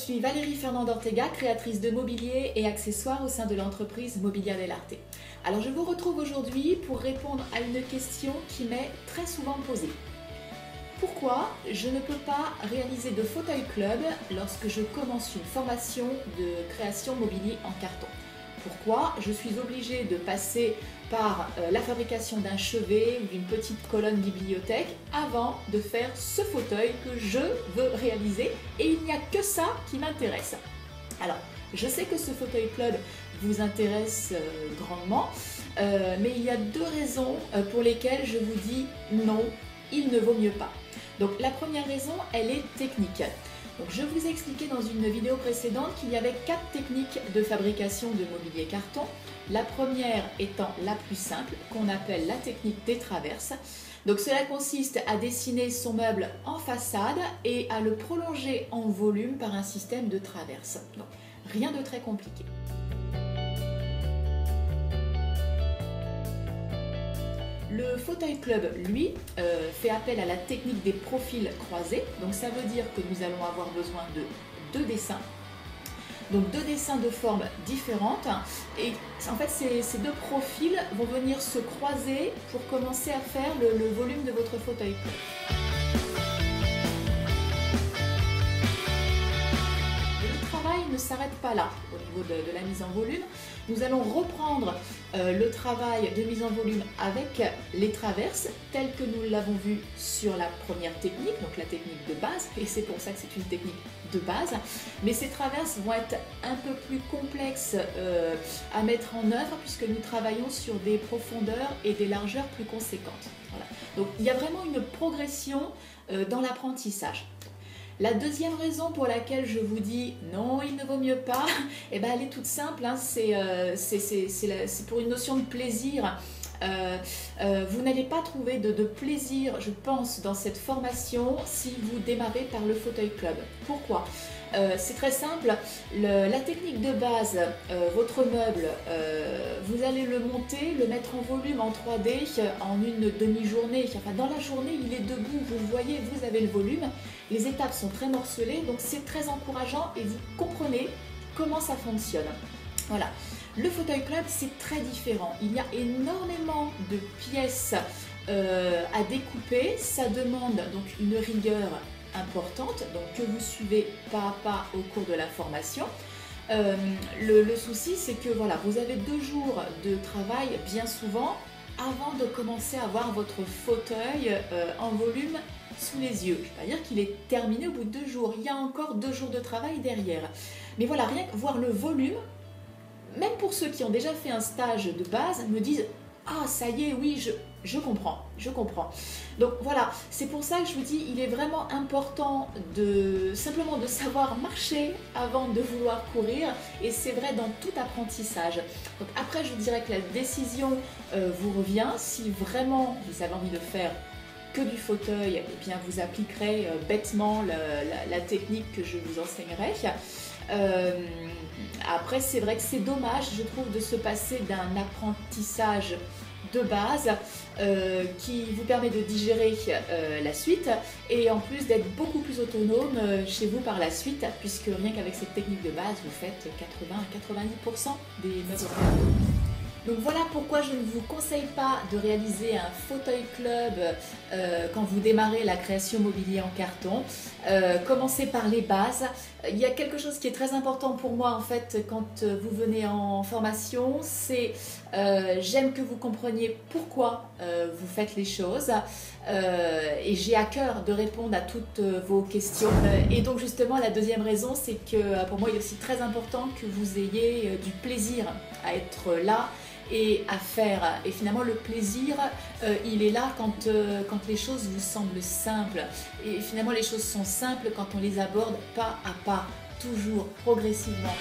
suis Valérie Fernande Ortega, créatrice de mobilier et accessoires au sein de l'entreprise Mobiliar del Arte. Alors je vous retrouve aujourd'hui pour répondre à une question qui m'est très souvent posée. Pourquoi je ne peux pas réaliser de fauteuil club lorsque je commence une formation de création mobilier en carton? Pourquoi je suis obligée de passer par la fabrication d'un chevet ou d'une petite colonne bibliothèque avant de faire ce fauteuil que je veux réaliser, et il n'y a que ça qui m'intéresse? Alors, je sais que ce fauteuil club vous intéresse grandement, mais il y a deux raisons pour lesquelles je vous dis non, il ne vaut mieux pas. Donc la première raison, elle est technique. Donc, je vous ai expliqué dans une vidéo précédente qu'il y avait 4 techniques de fabrication de mobilier carton. La première étant la plus simple, qu'on appelle la technique des traverses. Donc cela consiste à dessiner son meuble en façade et à le prolonger en volume par un système de traverses. Donc rien de très compliqué. Le fauteuil club, lui, fait appel à la technique des profils croisés. Donc ça veut dire que nous allons avoir besoin de 2 dessins. Donc 2 dessins de formes différentes. Et en fait, ces 2 profils vont venir se croiser pour commencer à faire le volume de votre fauteuil club. Ne s'arrête pas là au niveau de la mise en volume. Nous allons reprendre le travail de mise en volume avec les traverses telles que nous l'avons vu sur la première technique, donc la technique de base, et c'est pour ça que c'est une technique de base. Mais ces traverses vont être un peu plus complexes à mettre en œuvre puisque nous travaillons sur des profondeurs et des largeurs plus conséquentes. Voilà. Donc il y a vraiment une progression dans l'apprentissage. La deuxième raison pour laquelle je vous dis non, il ne vaut mieux pas, eh ben, elle est toute simple, hein, c'est pour une notion de plaisir. Vous n'allez pas trouver de plaisir, je pense, dans cette formation si vous démarrez par le fauteuil club. Pourquoi? C'est très simple, la technique de base, votre meuble, vous allez le monter, le mettre en volume en 3D en une demi-journée. Enfin, dans la journée, il est debout, vous voyez, vous avez le volume. Les étapes sont très morcelées, donc c'est très encourageant et vous comprenez comment ça fonctionne. Voilà. Le fauteuil club, c'est très différent. Il y a énormément de pièces à découper. Ça demande donc une rigueur importante, donc que vous suivez pas à pas au cours de la formation. Le souci, c'est que voilà, vous avez 2 jours de travail bien souvent avant de commencer à avoir votre fauteuil en volume sous les yeux. Je ne vais pas dire qu'il est terminé au bout de 2 jours. Il y a encore 2 jours de travail derrière. Mais voilà, rien que voir le volume, même pour ceux qui ont déjà fait un stage de base, me disent « Ah, ça y est, oui, je comprends, je comprends. » Donc voilà, c'est pour ça que je vous dis, il est vraiment important simplement de savoir marcher avant de vouloir courir, et c'est vrai dans tout apprentissage. Donc après, je dirais que la décision vous revient. Si vraiment vous avez envie de faire que du fauteuil, eh bien vous appliquerez bêtement la technique que je vous enseignerai. Après, c'est vrai que c'est dommage, je trouve, de se passer d'un apprentissage de base qui vous permet de digérer la suite et en plus d'être beaucoup plus autonome chez vous par la suite, puisque rien qu'avec cette technique de base, vous faites 80 à 90% des meubles. Donc voilà pourquoi je ne vous conseille pas de réaliser un fauteuil club quand vous démarrez la création mobilier en carton. Commencez par les bases. Il y a quelque chose qui est très important pour moi en fait quand vous venez en formation, c'est j'aime que vous compreniez pourquoi vous faites les choses et j'ai à cœur de répondre à toutes vos questions. Et donc justement la deuxième raison, c'est que pour moi il est aussi très important que vous ayez du plaisir à être là et à faire. Et finalement le plaisir il est là quand les choses vous semblent simples, et finalement les choses sont simples quand on les aborde pas à pas, toujours progressivement.